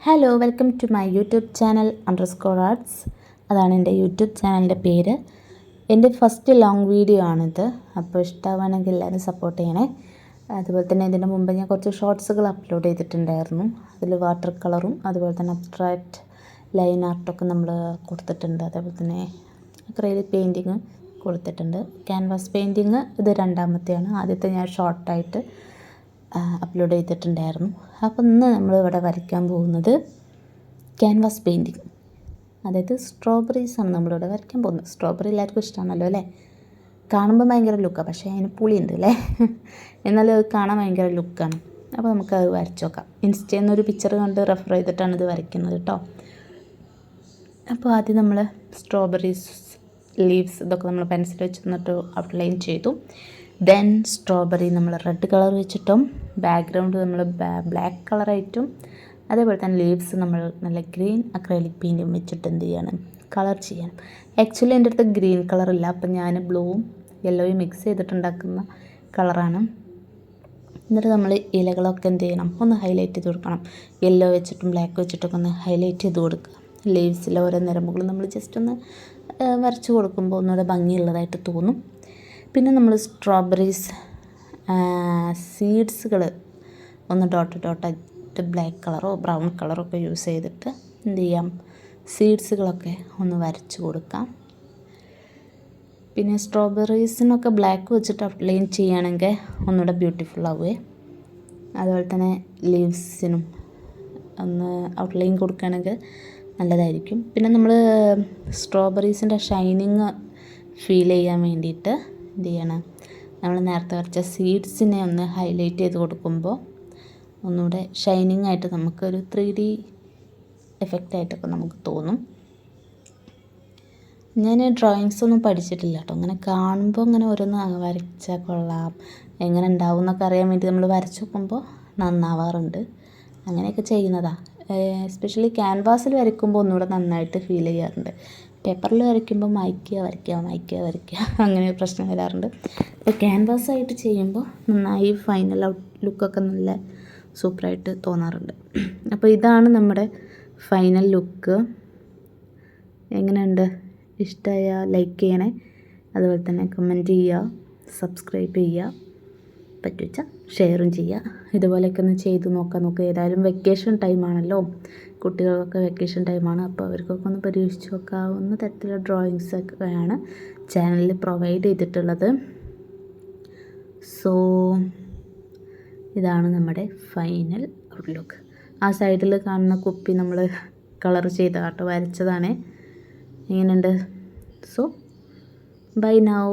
Hello, welcome to my YouTube channel _arts. അതാണ് എൻ്റെ YouTube ചാനലിൻ്റെ പേര്. എൻ്റെ ഫസ്റ്റ് ലോങ് വീഡിയോ ആണിത്. അപ്പോൾ ഇഷ്ടമാണെങ്കിൽ എല്ലാവരും സപ്പോർട്ട് ചെയ്യണേ. അതുപോലെ തന്നെ ഇതിൻ്റെ മുമ്പ് ഞാൻ കുറച്ച് ഷോർട്സുകൾ അപ്ലോഡ് ചെയ്തിട്ടുണ്ടായിരുന്നു. അതിൽ വാട്ടർ കളറും അതുപോലെ തന്നെ അബ്സ്ട്രാക്റ്റ് ലൈൻ ആർട്ടൊക്കെ നമ്മൾ കൊടുത്തിട്ടുണ്ട്. അതേപോലെ തന്നെ അക്രൈലിക് പെയിൻറ്റിങ് കൊടുത്തിട്ടുണ്ട്. ക്യാൻവാസ് പെയിൻറ്റിങ് ഇത് രണ്ടാമത്തെയാണ്. ആദ്യത്തെ ഞാൻ ഷോർട്ടായിട്ട് അപ്ലോഡ് ചെയ്തിട്ടുണ്ടായിരുന്നു. അപ്പോൾ ഇന്ന് നമ്മളിവിടെ വരയ്ക്കാൻ പോകുന്നത് ക്യാൻവാസ് പെയിൻറ്റിങ്, അതായത് സ്ട്രോബെറീസാണ് നമ്മളിവിടെ വരയ്ക്കാൻ പോകുന്നത്. സ്ട്രോബെറി എല്ലാവർക്കും ഇഷ്ടമാണല്ലോ അല്ലേ? കാണുമ്പോൾ ഭയങ്കര ലുക്കാണ്, പക്ഷേ അതിന് പുളിയുണ്ട് അല്ലേ? എന്നാലും അത് കാണാൻ ഭയങ്കര ലുക്കാണ്. അപ്പോൾ നമുക്കത് വരച്ച് നോക്കാം. ഇൻസ്റ്റയിൽ നിന്നൊരു പിക്ചർ കണ്ട് റെഫർ ചെയ്തിട്ടാണ് ഇത് വരയ്ക്കുന്നത് കേട്ടോ. അപ്പോൾ ആദ്യം നമ്മൾ സ്ട്രോബെറീസ് ലീവ്സ് ഇതൊക്കെ നമ്മൾ പെൻസിൽ വെച്ച് എന്നിട്ട് ഔട്ട്ലൈൻ ചെയ്തു. ദെൻ സ്ട്രോബെറി നമ്മൾ റെഡ് കളർ വെച്ചിട്ടും ബാക്ക്ഗ്രൗണ്ട് നമ്മൾ ബ്ലാക്ക് കളറായിട്ടും അതേപോലെ തന്നെ ലീവ്സ് നമ്മൾ നല്ല ഗ്രീൻ അക്രൈലിക് പെയിൻറ്റും വെച്ചിട്ട് എന്ത് ചെയ്യണം, കളർ ചെയ്യണം. ആക്ച്വലി എൻ്റെ അടുത്ത് ഗ്രീൻ കളറില്ല, അപ്പം ഞാൻ ബ്ലൂവും യെല്ലോയും മിക്സ് ചെയ്തിട്ടുണ്ടാക്കുന്ന കളറാണ്. എന്നിട്ട് നമ്മൾ ഇലകളൊക്കെ എന്ത് ചെയ്യണം, ഒന്ന് ഹൈലൈറ്റ് ചെയ്ത് കൊടുക്കണം. യെല്ലോ വെച്ചിട്ടും ബ്ലാക്ക് വെച്ചിട്ടൊക്കെ ഒന്ന് ഹൈലൈറ്റ് ചെയ്ത് കൊടുക്കുക. ലീവ്സിലെ ഓരോ നിറമുകളും നമ്മൾ ജസ്റ്റ് ഒന്ന് വരച്ച് കൊടുക്കുമ്പോൾ ഒന്നുകൂടെ ഭംഗിയുള്ളതായിട്ട് തോന്നും. പിന്നെ നമ്മൾ സ്ട്രോബെറീസ് സീഡ്സുകൾ ഒന്ന് ഡോട്ടായിട്ട് ബ്ലാക്ക് കളറോ ബ്രൗൺ കളറോ ഒക്കെ യൂസ് ചെയ്തിട്ട് എന്ത് ചെയ്യാം, സീഡ്സുകളൊക്കെ ഒന്ന് വരച്ച് കൊടുക്കാം. പിന്നെ സ്ട്രോബെറീസിനൊക്കെ ബ്ലാക്ക് വെച്ചിട്ട് ഔട്ട്ലൈൻ ചെയ്യുകയാണെങ്കിൽ ഒന്നുകൂടെ ബ്യൂട്ടിഫുൾ ആവുമേ. അതുപോലെ തന്നെ ലീവ്സിനും ഒന്ന് ഔട്ട്ലൈൻ കൊടുക്കുകയാണെങ്കിൽ നല്ലതായിരിക്കും. പിന്നെ നമ്മൾ സ്ട്രോബെറീസിൻ്റെ ഷൈനിങ് ഫീൽ ചെയ്യാൻ വേണ്ടിയിട്ട് എന്ത് ചെയ്യണം, നമ്മൾ നേരത്തെ വരച്ച സീഡ്സിനെ ഒന്ന് ഹൈലൈറ്റ് ചെയ്ത് കൊടുക്കുമ്പോൾ ഒന്നുകൂടെ ഷൈനിങ് ആയിട്ട് നമുക്കൊരു 3D എഫക്റ്റായിട്ടൊക്കെ നമുക്ക് തോന്നും. ഞാൻ ഡ്രോയിങ്സ് ഒന്നും പഠിച്ചിട്ടില്ല കേട്ടോ. അങ്ങനെ കാണുമ്പോൾ ഇങ്ങനെ ഓരോന്ന് വരച്ചാൽ കൊള്ളാം, എങ്ങനെ ഉണ്ടാവും എന്നൊക്കെ അറിയാൻ വേണ്ടി നമ്മൾ വരച്ച് നോക്കുമ്പോൾ നന്നാവാറുണ്ട്. അങ്ങനെയൊക്കെ ചെയ്യുന്നതാണ്. എസ്പെഷ്യലി ക്യാൻവാസിൽ വരയ്ക്കുമ്പോൾ ഒന്നുകൂടെ നന്നായിട്ട് ഫീൽ ചെയ്യാറുണ്ട്. പേപ്പറിൽ വരയ്ക്കുമ്പോൾ മായ്ക്കുക അങ്ങനെ പ്രശ്നം വരാറുണ്ട്. അപ്പോൾ ക്യാൻവാസായിട്ട് ചെയ്യുമ്പോൾ നന്നായി ഫൈനൽ ലുക്കൊക്കെ നല്ല സൂപ്പറായിട്ട് തോന്നാറുണ്ട്. അപ്പോൾ ഇതാണ് നമ്മുടെ ഫൈനൽ ലുക്ക്. എങ്ങനെയുണ്ട്? ഇഷ്ടമായ ലൈക്ക് ചെയ്യണേ. അതുപോലെ തന്നെ കമൻറ്റ് ചെയ്യുക, സബ്സ്ക്രൈബ് ചെയ്യുക, പറ്റുവെച്ചാൽ ഷെയറും ചെയ്യുക. ഇതുപോലെയൊക്കെ ഒന്ന് ചെയ്ത് നോക്കുക. ഏതായാലും വെക്കേഷൻ ടൈമാണല്ലോ, കുട്ടികൾക്കൊക്കെ വെക്കേഷൻ ടൈമാണ്. അപ്പോൾ അവർക്കൊക്കെ ഒന്ന് പരീക്ഷിച്ച് നോക്കാവുന്ന തരത്തിലുള്ള ഡ്രോയിങ്സൊക്കെയാണ് ചാനലിൽ പ്രൊവൈഡ് ചെയ്തിട്ടുള്ളത്. സോ ഇതാണ് നമ്മുടെ ഫൈനൽ ഔട്ട്ലുക്ക്. ആ സൈഡിൽ കാണുന്ന കുപ്പി നമ്മൾ കളർ ചെയ്ത കേട്ടോ, വരച്ചതാണ്. എങ്ങനെയുണ്ട്? So buy now.